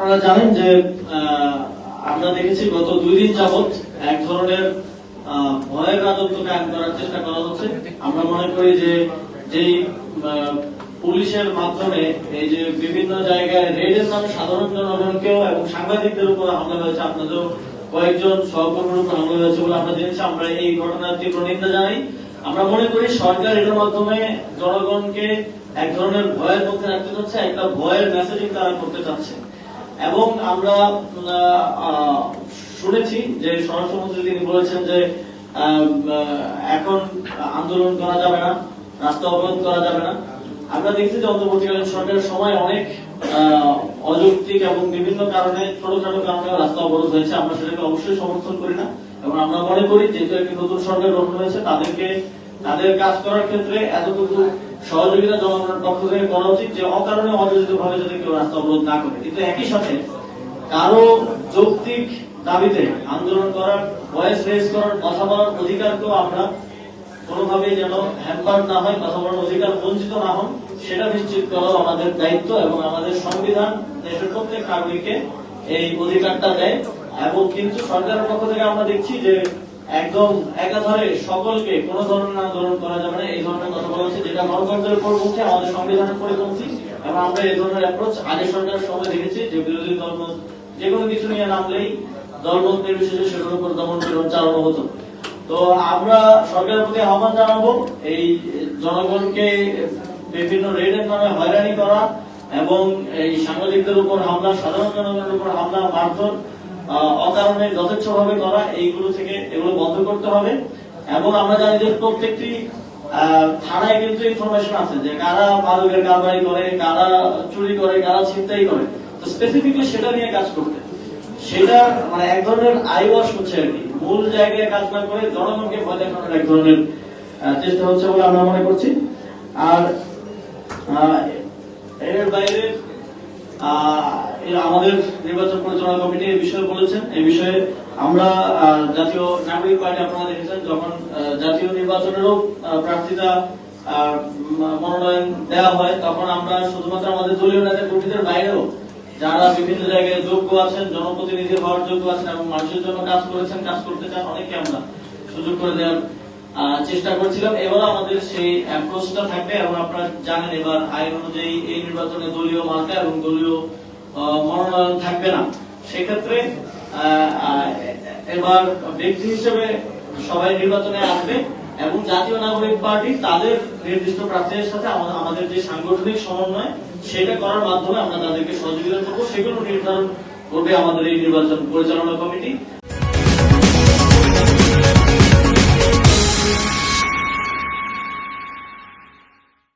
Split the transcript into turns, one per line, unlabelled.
আপনারা জানেন যে আমরা দেখেছি গত 2 দিন যাবত এক ধরনের ভয়ের রাজত্ব কায়েম করার চেষ্টা করা হচ্ছে। আমরা মনে করি যে যেই পুলিশের মাধ্যমে এই যে বিভিন্ন জায়গায় রেডের নামে সাধারণ জনগণকেও এবং সাংবাদিকদের উপর হামলা হয়েছে, আপনাদের কয়েকজন সহকর্মীর উপর হামলা হয়েছে বলে আমরা জেনেছি। আমরা এই ঘটনার তীব্র নিন্দা জানাই। আমরা মনে করি সরকার এটার মাধ্যমে জনগণকে এক ধরনের ভয়ের মধ্যে রাখতে চাচ্ছে, একটা ভয়ের মেসেজিং তারা করতে চাচ্ছে। এবং আমরা শুনেছি যে স্বরাষ্ট্রমন্ত্রী তিনি বলেছেন যে এখন আন্দোলন করা যাবে না, রাস্তা অবরোধ করা যাবে না। আমরা দেখছি যে অন্তর্বর্তীকালীন সরকারের সময় অনেক অযৌক্তিক এবং বিভিন্ন কারণে ছোটখাটো কারণে রাস্তা অবরোধ হয়েছে। আমরা সেটাকে অবশ্যই সমর্থন করি না এবং আমরা মনে করি যেহেতু একটি নতুন সরকার গঠন হয়েছে তাদেরকে তাদের কাজ করার ক্ষেত্রে এতটুকু সহযোগিতা জনগণের পক্ষ থেকে করা উচিত যে অকারণে অযোজিত ভাবে যাতে কেউ রাস্তা অবরোধ না করে। কিন্তু একই সাথে কারো যৌক্তিক দাবিতে আন্দোলন করার, ভয়েস রেজ করার, কথা বলার অধিকারকেও আমরা কোনোভাবেই যেন হ্যাম্পার না হয়, কথা বলার অধিকার বঞ্চিত না হন সেটা নিশ্চিত করাও আমাদের দায়িত্ব। এবং আমাদের সংবিধান দেশের প্রত্যেক নাগরিককে এই অধিকারটা দেয়। এবং কিন্তু সরকারের পক্ষ থেকে আমরা দেখছি যে একদম একাধারে সকলকে কোন ধরনের আন্দোলন করা যাবে না এই ধরনের কথা বলা হচ্ছে, যেটা গণতন্ত্রের পরিপন্থী, আমাদের সংবিধানের পরিপন্থী। এবং আমরা এই ধরনের অ্যাপ্রোচ আগে সরকারের সময় দেখেছি যে বিরোধী দলমত যে কোনো কিছু নিয়ে নামলেই দলমত নির্বিশেষে সেগুলোর উপর দমন পীড়ন চালানো হতো। তো আমরা সরকারের প্রতি আহ্বান জানাবো এই জনগণকে বিভিন্ন রেডের নামে হয়রানি করা এবং এই সাংবাদিকদের উপর হামলা, সাধারণ জনগণের উপর হামলা, মারধর অকারণে যথেচ্ছভাবে করা, এইগুলো থেকে এগুলো বন্ধ করতে হবে। এবং আমরা জানি যে প্রত্যেকটি থানায় কিন্তু ইনফরমেশন আছে যে কারা মাদকের কারবারি করে, কারা চুরি করে, কারা ছিনতাই করে। তো স্পেসিফিকলি সেটা নিয়ে কাজ করতে, সেটা মানে এক ধরনের আই ওয়াশ হচ্ছে আর কি, মূল জায়গায় কাজ না করে জনগণকে ভয় দেখানোর এক ধরনের চেষ্টা হচ্ছে বলে আমরা মনে করছি। আর এর বাইরে আমাদের নির্বাচন পরিচালনা কমিটি এই বিষয়ে বলেছেন। এই বিষয়ে আমরা জাতীয় নাগরিক পার্টি, আপনারা দেখেছেন যখন জাতীয় নির্বাচনেরও প্রার্থীতা মনোনয়ন দেওয়া হয় তখন আমরা শুধুমাত্র আমাদের দলীয় নেতা কর্মীদের বাইরেও যারা বিভিন্ন জায়গায় যোগ্য আছেন, জনপ্রতিনিধি হওয়ার যোগ্য আছেন এবং মানুষের জন্য কাজ করেছেন, কাজ করতে চান, অনেককে আমরা সুযোগ করে দেওয়ার চেষ্টা করছিলাম। এবারও আমাদের সেই অ্যাপ্রোচটা থাকবে। এবং আপনারা জানেন এবার আইন অনুযায়ী এই নির্বাচনে দলীয় মার্কা এবং দলীয় মনোনয়ন থাকবে না। সেক্ষেত্রে এবার ব্যক্তি হিসেবে সবাই নির্বাচনে আসবে এবং জাতীয় নাগরিক পার্টি তাদের নির্দিষ্ট প্রার্থীদের সাথে আমাদের যে সাংগঠনিক সমন্বয় সেটা করার মাধ্যমে আমরা তাদেরকে সহযোগিতা করবো, সেগুলো নির্ধারণ করবে আমাদের এই নির্বাচন পরিচালনা কমিটি।